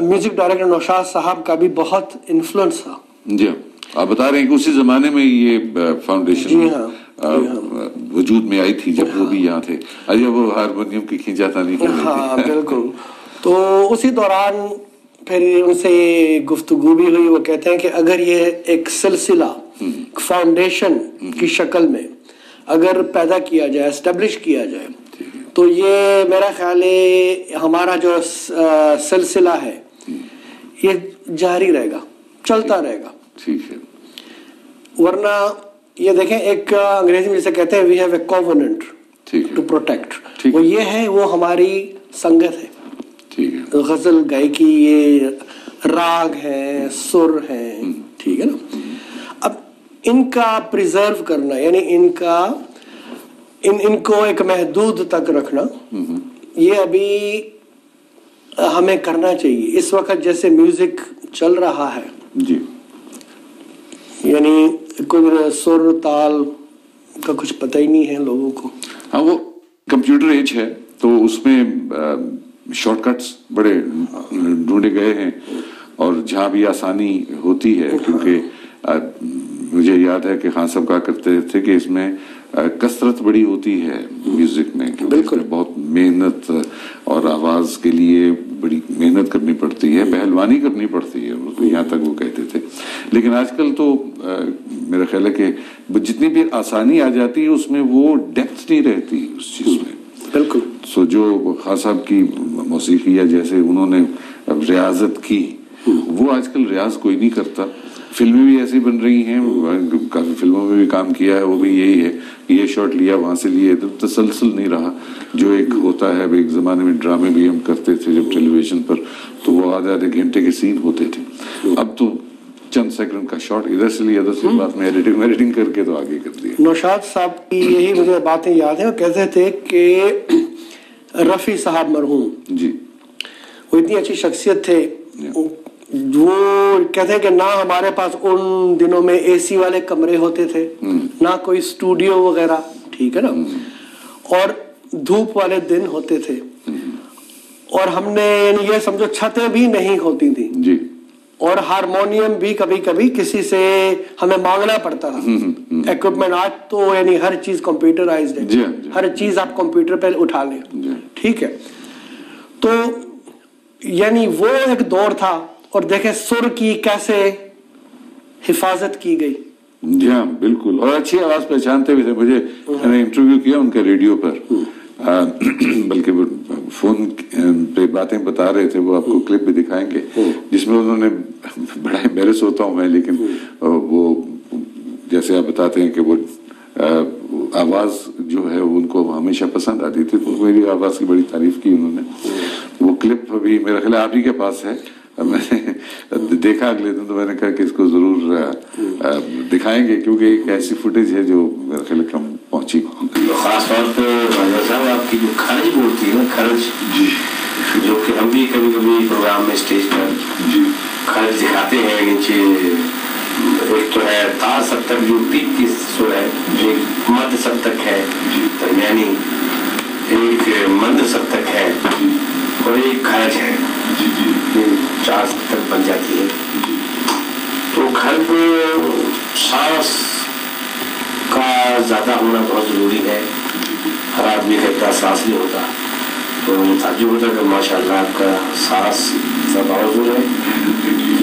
Music director Naushad साहब का भी बहुत इन्फ्लुएंस था. जी हाँ, आप बता रहे हैं कि उसी जमाने में ये फाउंडेशन वजूद में आई थी जब वो भी यहाँ थे. अरे वो हारमोनियम की खींचातानी कर रहे थे. हाँ बिल्कुल. तो उसी दौरान फिर उनसे गुफ्तगू भी हुई. वो कहते हैं कि अगर ये एक सिलसिला फाउंडेशन की शक्ल में अगर पैदा किया जाए, एस्टेब्लिश किया जाए, तो ये मेरा ख्याल है हमारा जो सिलसिला है ये जारी रहेगा, चलता रहेगा. ठीक है. वरना ये देखें, एक अंग्रेजी में जिसे कहते हैं we have a covenant to protect, वो ये है, वो हमारी संगत है. ठीक है. गजल गायकी, ये राग है, सुर है, ठीक है ना. अब इनका प्रिजर्व करना, यानी इनको एक महदूद तक रखना, ये अभी हमें करना चाहिए. इस वक्त जैसे म्यूजिक चल रहा है जी, यानी कोई सुर ताल का कुछ पता ही नहीं है लोगों को. हाँ, वो कंप्यूटर एज है तो उसमें शॉर्टकट्स बड़े ढूंढे गए हैं और जहाँ भी आसानी होती है, क्योंकि मुझे याद है कि खान साहब कहा करते थे कि इसमें कसरत बड़ी होती है म्यूजिक में, क्योंकि बहुत मेहनत और आवाज के लिए बड़ी मेहनत करनी पड़ती है, पहलवानी करनी पड़ती है, उसको यहाँ तक वो कहते थे. लेकिन आजकल तो मेरा ख्याल है कि जितनी भी आसानी आ जाती है उसमें वो डेप्थ नहीं रहती उस चीज में. बिल्कुल. सो जो खान साहब की मौसीकी या जैसे उन्होंने रियाजत की, वो आजकल रियाज कोई नहीं करता. फिल्में भी ऐसी बन रही हैं, काफी फिल्मों में भी काम किया है, वो भी यही है, ये शॉट लिया वहां से लिए, तो तसलसल नहीं रहा जो एक होता है. एक जमाने में ड्रामे भी हम करते थे जब टेलीविजन पर, तो वो आधे घंटे के सीन होते थे. अब तो चंद सेकंड का शॉट, इधर से लिया उधर से, बात में एडिटिंग करके तो आगे कर दिया. नौशाद साहब की यही मुझे बातें याद है. वो कहते थे कि रफी साहब मरहूम जी, वो इतनी अच्छी शख्सियत थे. वो कहते हैं कि ना हमारे पास उन दिनों में एसी वाले कमरे होते थे, ना कोई स्टूडियो वगैरह, ठीक है ना, और धूप वाले दिन होते थे, और हमने ये समझो छतें भी नहीं होती थी जी, और हारमोनियम भी कभी कभी किसी से हमें मांगना पड़ता था. इक्विपमेंट आज तो यानी हर चीज कंप्यूटराइज्ड है, हर चीज आप कंप्यूटर पे उठा लें, ठीक है. तो यानी वो एक दौर था. और देखें सुर की कैसे हिफाजत की गई. जी हाँ बिल्कुल, और अच्छी आवाज पहचानते भी थे. मैंने इंटरव्यू किया उनका रेडियो पर, बल्कि वो फोन पे बातें बता रहे थे, वो आपको क्लिप भी दिखाएंगे, जिसमें उन्होंने, बड़ा एम्बैरेस होता हूँ मैं, लेकिन वो जैसे आप बताते हैं कि वो आवाज जो है उनको हमेशा पसंद आती थी, तो मेरी आवाज की बड़ी तारीफ की उन्होंने. वो क्लिप अभी मेरा ख्याल आप ही के पास है, मैंने देखा अगले दिन, तो मैंने कहा कि इसको जरूर दिखाएंगे, क्योंकि एक ऐसी फुटेज है जो मेरे ख्याल कम पहुंची. खास तौर पर साहब आपकी जो खर्च बोलती है ना, खर्च जी, जो कि हम भी कभी कभी प्रोग्राम में स्टेज पर जी खर्च दिखाते हैं. नीचे एक तो है तार सप्तक जो पीक की सुर है, जो मध्य सप्तक है दरमियानी, एक मंद सप्तक है और एक खर्च है. चार तक बन जाती है. तो घर में सांस का ज्यादा होना बहुत जरूरी है. हर आदमी का इतना सांस नहीं होता, तो ताज्जुब होता है कि माशाल्लाह आपका सांस का बावजूद है,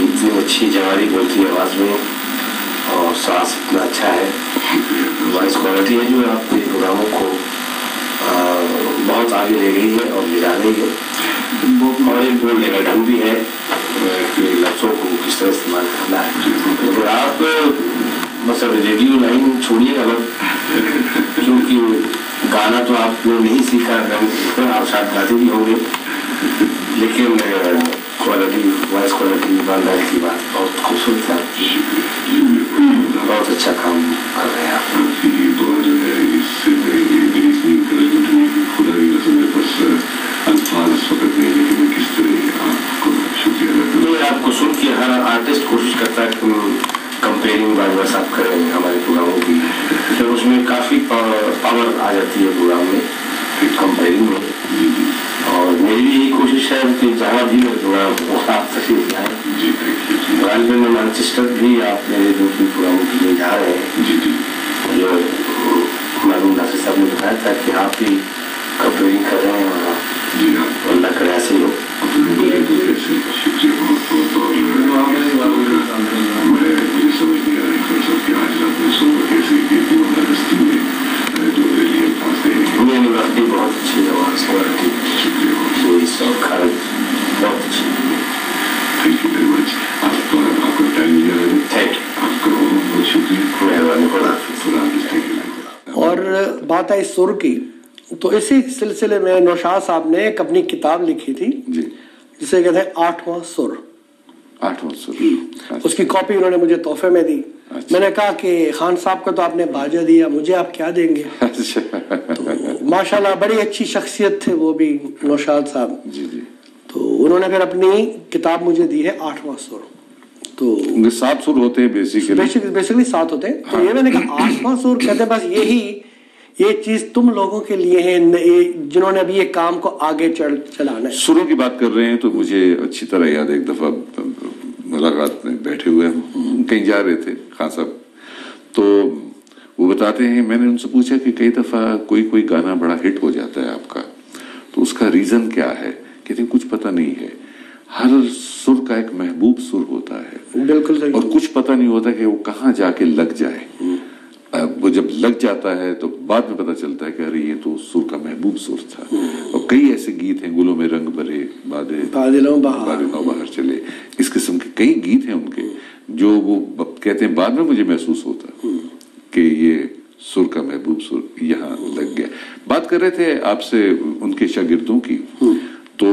इतनी अच्छी जवारी बोलती है आवाज में, और सांस इतना अच्छा है. वॉइस क्वालिटी है जो आपके प्रोग्रामों को बहुत आगे ले गई है और ले जा रही है. और एक बोलने का ढंग भी है कि लफ्जों को किस तरह इस्तेमाल करना है. तो आप मतलब रेडियो लाइन छोड़िएगा मत, क्योंकि गाना तो आपने नहीं सीखा, आप शायद गाते भी होंगे, लेकिन क्वालिटी, वॉइस क्वालिटी, ईमानदारी की बात बहुत खूबसूरत है. बहुत अच्छा काम कर रहे हैं आप. आपको सुन के हर आर्टिस्ट कोशिश करता है कि कंपेयरिंग बार साफ करें हमारे प्रोग्रामों की, तो उसमें काफी पावर आ जाती है प्रोग्राम में, कंपेयरिंग में. और मेरी भी यही कोशिश है कि जहाँ भी मैं प्रोग्राम मैनचेस्टर भी आप मेरे दो तीन प्रोग्रामों के लिए जा रहे हैं। जी जी। जो मालूम नासिर साहब ने बताया था कि आप भी कवरिंग कर रहे हैं वहाँ। जी हाँ, अल्लाह करे ऐसे ही हो। शुक्रिया बहुत बहुत। और मुझे समझ नहीं आ रही सर सब कि आज रात में सुबह कैसे इतनी हस्ती में जो मेरे लिए पास है। नहीं वाकई बहुत अच्छी आवाज़ है। शुक्रिया बहुत। खालिद बहुत अच्छी। Thank you very much. आपका टाइम दिया है। Thank you. आपका बहुत बहुत शुक्रिया। मेहरबानी। और बात आई सुर की, तो इसी सिलसिले में नौशाद साहब ने एक अपनी किताब लिखी थी जी, जिसे कहते हैं आठवां सुर। आठवां सुर। उसकी कॉपी उन्होंने मुझे तोहफे में दी। मैंने कहा कि खान साहब को तो आपने बाजा दिया, मुझे आप क्या देंगे? तो माशाल्लाह बड़ी अच्छी शख्सियत थे वो भी नौशाद साहब। जी जी। तो उन्होंने फिर अपनी किताब मुझे दी है आठवां सुर। तो 7 सुर होते हैं बेसिकली 7 होते हैं। तो ये मैंने कहा आठवां सुर कहते हैं बस ये चीज तुम लोगों के लिए है जिन्होंने अभी ये काम को आगे चलाना है। सुरों की बात कर रहे हैं तो मुझे अच्छी तरह याद है, एक दफा मुलाकात में बैठे हुए हम कहीं जा रहे थे खान साहब, तो वो बताते हैं, मैंने उनसे पूछा कि कई दफा कोई गाना बड़ा हिट हो जाता है आपका, तो उसका रीजन क्या है? कहते हैं कुछ पता नहीं है, हर सुर का एक महबूब सुर होता है। बिल्कुल सही। और कुछ पता नहीं होता कि वो कहाँ जाके लग जाए। वो जब लग जाता है तो बाद में पता चलता है कि अरे ये तो सुर का महबूब सुर था। और कई ऐसे गीत हैं, गुलों में रंग भरे, बादलों बाहर चले, इस किस्म के कई गीत हैं उनके, जो वो कहते हैं बाद में मुझे महसूस होता कि ये सुर का महबूब सुर यहाँ लग गया। बात कर रहे थे आपसे उनके शागिर्दों की, तो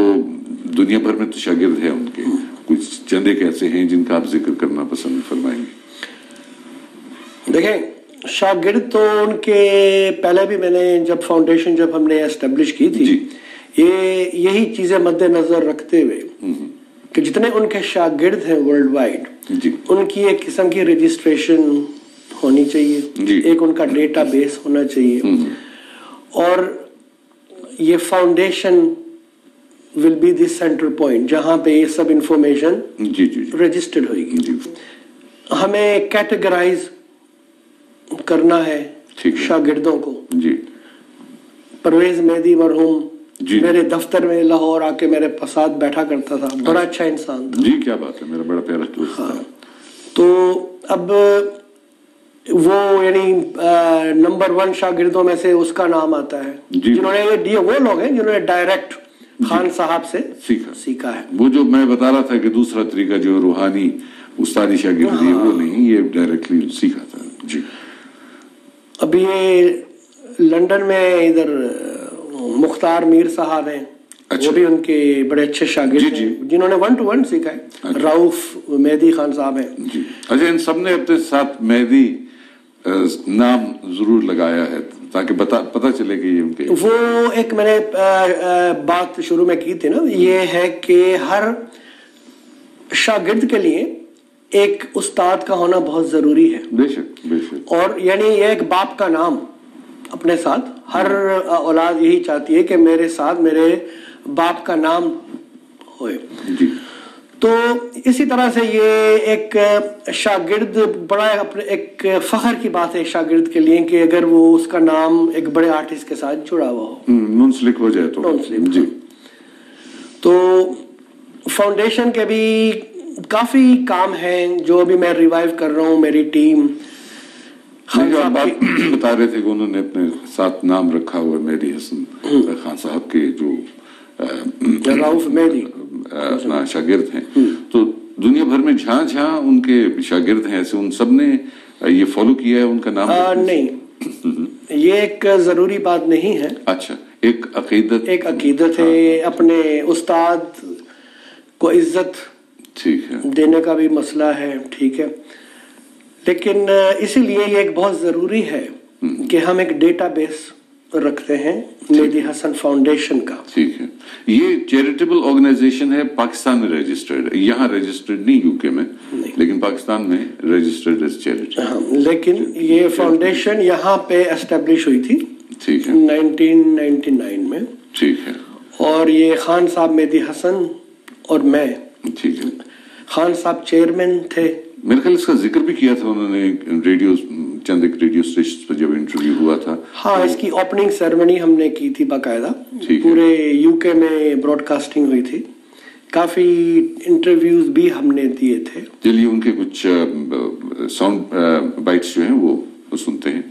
दुनिया भर में तो शागिर्द है उनके, कुछ चंद एक ऐसे हैं जिनका आप जिक्र करना पसंद फरमाएंगे? देखें, शागिर्द तो उनके पहले भी मैंने जब फाउंडेशन हमने एस्टेब्लिश की थी, यही चीजें मद्देनजर रखते हुए कि जितने उनके शागिर्द हैं वर्ल्ड वाइड, उनकी एक किस्म की रजिस्ट्रेशन होनी चाहिए, एक उनका डेटा बेस होना चाहिए, और ये foundation will be this centre point जहां पे ये सब इंफॉर्मेशन रजिस्टर्ड होगी। हमें कैटेगराइज करना है शागिर्दों को। जी। परवेज मेहदी मरहूम मेरे दफ्तर में लाहौर आके मेरे साथ बैठा करता था, बड़ा अच्छा इंसान था। जी, क्या बात है, मेरा बड़ा प्यारा दोस्त था। तो अब वो यानी नंबर 1 शागिर्दों में से उसका नाम आता है, जिन्होंने ये वो लोग हैं जिन्होंने डायरेक्ट खान साहब से सीखा है। वो जो मैं बता रहा था कि दूसरा तरीका जो रूहानी उस्तादी शागिर्दी है, वो नहीं, ये डायरेक्टली सीखा था। जी। अभी ये लंदन में इधर मुख्तार मीर साहब हैं। अच्छा। वो भी उनके बड़े अच्छे शागिर्द हैं जिन्होंने 1-to-1 सीखा है। अच्छा। रऊफ मेहदी खान साहब हैं। जी। अच्छा, इन सब ने अपने साथ मेहदी नाम जरूर लगाया है ताकि पता चले कि ये उनके, वो एक मैंने बात शुरू में की थी ना, ये है कि हर शागिर्द के लिए एक उस्ताद का होना बहुत जरूरी है। बेशक बेशक। और यानी ये एक बाप का नाम अपने साथ, हर औलाद यही चाहती है कि मेरे साथ मेरे बाप का नाम होए। जी। तो इसी तरह से ये एक शागिर्द बड़ा अपने एक फख्र की बात है शागिर्द के लिए कि अगर वो उसका नाम एक बड़े आर्टिस्ट के साथ जुड़ा हुआ हो, मुंसलिक हो जाए तो। जी। तो फाउंडेशन के भी काफी काम है जो अभी मैं रिवाइव कर रहा हूँ, मेरी टीम। आप बता रहे थे कि उन्होंने अपने साथ नाम रखा हुआ मेहदी हसन खान साहब के जो रऊफ मेहदी अपना शागिर्द हैं, तो दुनिया भर में जहाँ उनके शागिर्द हैं ऐसे उन सब ने ये फॉलो किया है उनका नाम? नहीं, ये एक जरूरी बात नहीं है। अच्छा, एक अकीदत है। अपने उस्ताद को इज्जत ठीक है देने का भी मसला है, ठीक है, लेकिन इसीलिए ये एक बहुत जरूरी है कि हम एक डेटाबेस रखते हैं मेहदी हसन फाउंडेशन का। ठीक है। ये चैरिटेबल ऑर्गेनाइजेशन है, पाकिस्तान में रजिस्टर्ड, यहाँ रजिस्टर्ड नहीं यूके में, लेकिन पाकिस्तान में रजिस्टर्ड एज चैरिटी। हाँ, लेकिन ये फाउंडेशन यहाँ पे एस्टेब्लिश हुई थी। ठीक है। 1999 में। ठीक है। और ये खान साहब मेहदी हसन और मैं, ठीक है, खान साहब चेयरमैन थे میرے خیال اس کا ذکر بھی کیا تھا انہوں نے ریڈیو چند ایک ریڈیو اسٹیشن پر جب انٹرویو ہوا تھا. ہاں اس کی اوپننگ سیرمنی ہم نے کی تھی باقاعدہ, پورے یو کے میں براڈ کاسٹنگ ہوئی تھی, کافی انٹرویوز بھی ہم نے دیے تھے. چلیے ان کے کچھ ساؤنڈ بائٹس جو ہیں وہ سنتے ہیں.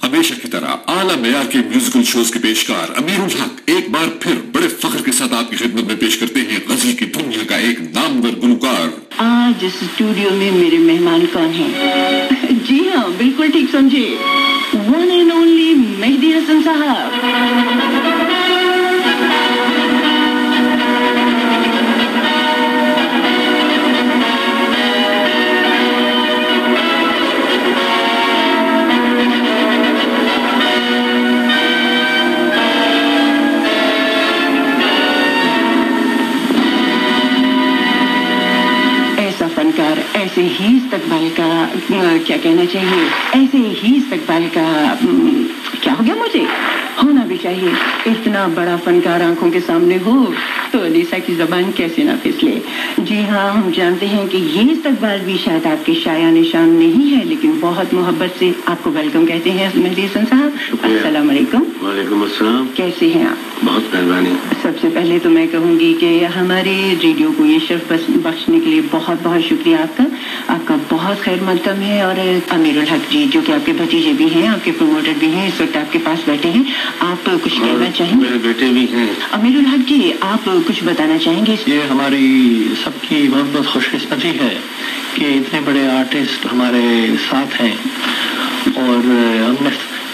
ہمیشہ کی طرح اعلیٰ معیار کے میوزیکل شوز کے پیشکار امیر الحق ایک بار پھر بڑے فخر کے ساتھ آپ کی خدمت میں پیش کرتے ہیں غزل کی دنیا کا ایک نامور گلوکار. آج اس اسٹوڈیو میں میرے مہمان کون ہیں؟ جی ہاں بالکل ٹھیک سمجھے, ون اینڈ اونلی مہدی حسن صاحب. ایسے ہی استقبال کا کیا کہنا چاہیے, ایسے ہی استقبال کا کیا ہو گیا, مجھے ہونا بھی چاہیے. اتنا بڑا فنکار آنکھوں کے سامنے ہو تو علیسا کی زبان کیسے نہ پھسلے. جی ہاں ہم جانتے ہیں کہ یہ استقبال بھی شاید آپ کے شایع نشان نہیں ہے, لیکن بہت محبت سے آپ کو ویلکم کہتے ہیں مہدی حسن صاحب. السلام علیکم. وعلیکم السلام. کیسے ہیں آپ؟ بہت مہربانی. سب سے پہلے تو میں کہوں گی کہ ہمارے ریڈیو کو یہ شرف بخشنے کے لیے بہت بہت شکریہ آپ کا. آپ کا بہت خیر مقدم ہے. اور امیر الحق جی جو کہ آپ کے بھتیجے بھی ہیں, آپ کے پروموٹر بھی ہیں, اس وقت آپ کے پاس بیٹھے ہیں, آپ کچھ کہنا چاہیں؟ میرے بیٹے بھی ہیں. امیر الحق جی آپ کچھ بتانا چاہیں گے؟ یہ ہماری سب کی بہت بہت خوش قسمتی ہے کہ اتنے بڑے آرٹسٹ ہمارے ساتھ ہیں, اور ہم نے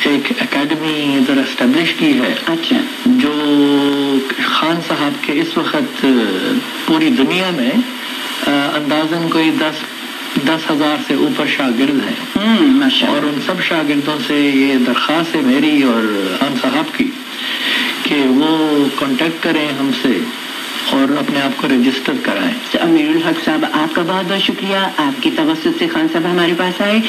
ایک اکیڈمی ادھر اسٹیبلش کی ہے. اچھا. جو خان صاحب کے اس وقت پوری دنیا میں اندازاً کوئی 10,000 سے اوپر شاگرد ہیں, اور ان سب شاگردوں سے یہ درخواست ہے میری اور خان صاحب کی کہ وہ کانٹیکٹ کریں ہم سے اور اپنے آپ کو رجسٹر کرائیں. امیر الحق صاحب آپ کا بہت بہت شکریہ, آپ کی توسط سے خان صاحب ہمارے پاس آئے.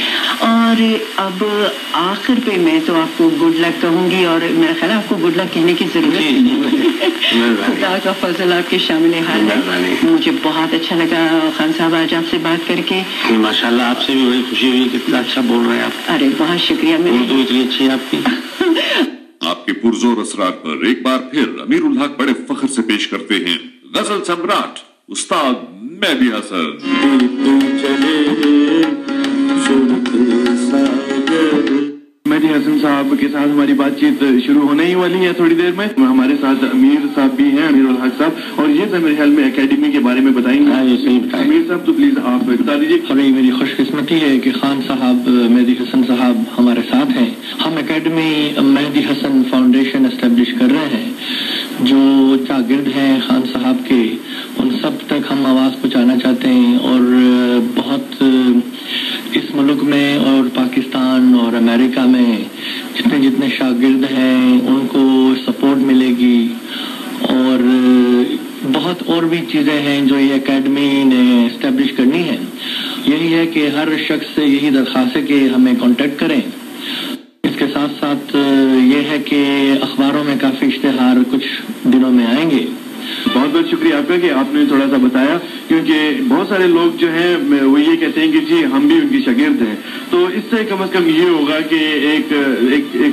اور اب آخر پہ میں تو آپ کو گڈ لک کہوں گی, اور میرا خیال ہے آپ کو گڈ لک کہنے کی ضرورت نہیں. خدا کا فضل آپ کے شامل حال ہے. مجھے بہت اچھا لگا خان صاحب آج آپ سے بات کر کے. ماشاء اللہ آپ سے بھی بڑی خوشی ہوئی, کتنا اچھا بول رہے ہیں آپ. ارے بہت شکریہ. اردو اتنی اچھی ہے آپ کی. آپ کے پرزور اسرار پر ایک بار پھر امیر الحق بڑے فخر سے پیش کرتے ہیں غزل سمراٹ استاد مہدی حسن. مہدی حسن صاحب کے ساتھ ہماری بات چیت شروع ہونے ہی والی ہے تھوڑی دیر میں. ہمارے ساتھ امیر صاحب بھی ہیں, امیر الحق صاحب, اور یہ میرے خیال میں اکیڈمی کے بارے میں بتائیں گے. امیر صاحب تو پلیز آپ بتا دیجیے. ابھی میری خوش قسمتی ہے کہ خان صاحب مہدی حسن صاحب ہمارے ساتھ ہیں. ہم اکیڈمی مہدی حسن فاؤنڈیشن اسٹیبلش کر رہے ہیں. جو شاگرد ہیں خان صاحب کے, ان سب تک ہم آواز پہنچانا چاہتے ہیں, اور بہت اس ملک میں اور پاکستان اور امریکہ میں جتنے شاگرد ہیں ان کو سپورٹ ملے گی. اور بہت اور بھی چیزیں ہیں جو یہ اکیڈمی نے اسٹیبلش کرنی ہے. یہی ہے کہ ہر شخص سے یہی درخواست ہے کہ ہمیں کانٹیکٹ کریں. اس کے ساتھ ساتھ یہ ہے کہ اخباروں میں کافی اشتہار کچھ دنوں میں آئیں گے. بہت بہت شکریہ آپ کا کہ آپ نے تھوڑا سا بتایا, کیونکہ بہت سارے لوگ جو ہیں وہ یہ کہتے ہیں کہ جی ہم بھی ان کی شاگرد ہیں. تو اس سے کم از کم یہ ہوگا کہ ایک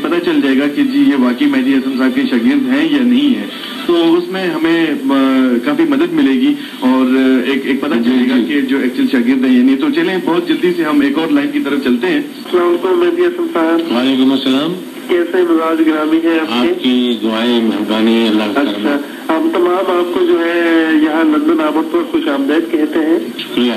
پتہ چل جائے گا کہ جی یہ واقعی مہدی حسن صاحب کے شاگرد ہیں یا نہیں ہے. تو اس میں ہمیں کافی مدد ملے گی, اور ایک پتہ چلے گا کہ جو ایکچوئل شاگرد ہیں یا نہیں. تو چلیں بہت جلدی سے ہم ایک اور لائن کی طرف چلتے ہیں. السلام علیکم مہدی حسن صاحب. وعلیکم السلام. کیسے مزاج گرامی ہے آپ کی دعائیں مہربانی. اللہ اچھا, ہم تمام آپ کو جو ہے یہاں لندن آمد پر خوش آمدید کہتے ہیں. شکریہ.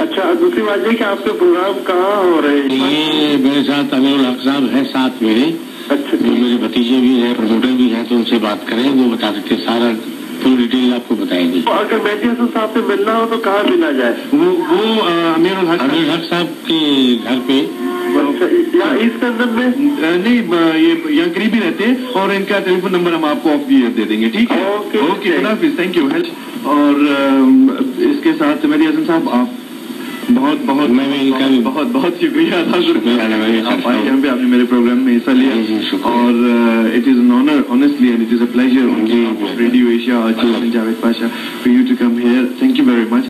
اچھا, دوسری بات یہ کہ آپ کے پروگرام کہاں ہو رہے ہیں؟ یہ میرے ساتھ امیر الحق صاحب ہے ساتھ میرے. اچھا, میرے بھتیجے بھی ہیں, پروموٹر بھی ہیں, تو ان سے بات کریں, وہ بتا سکتے سارا فل ڈیٹیل آپ کو بتائیں گے. اگر مہدی حسن صاحب سے ملنا ہو تو کہاں ملا جائے؟ وہ امیر الحق صاحب کے گھر پہ. یا ایسٹ لندن میں نہیں, یہ یہاں قریب ہی رہتے ہیں, اور ان کا ٹیلی فون نمبر ہم آپ کو آف دے دیں گے. ٹھیک ہے, اوکے, خدا حافظ, تھینک یو. اور اس کے ساتھ مہدی حسن صاحب آپ بہت بہت بہت بہت شکریہ ادا کرتے ہیں. آپ آئے یہاں پہ, آپ نے میرے پروگرام میں حصہ لیا, اور it is an honour honestly, and it is a pleasure Radio Asia Javed Pasha for you to come here. Thank you very much.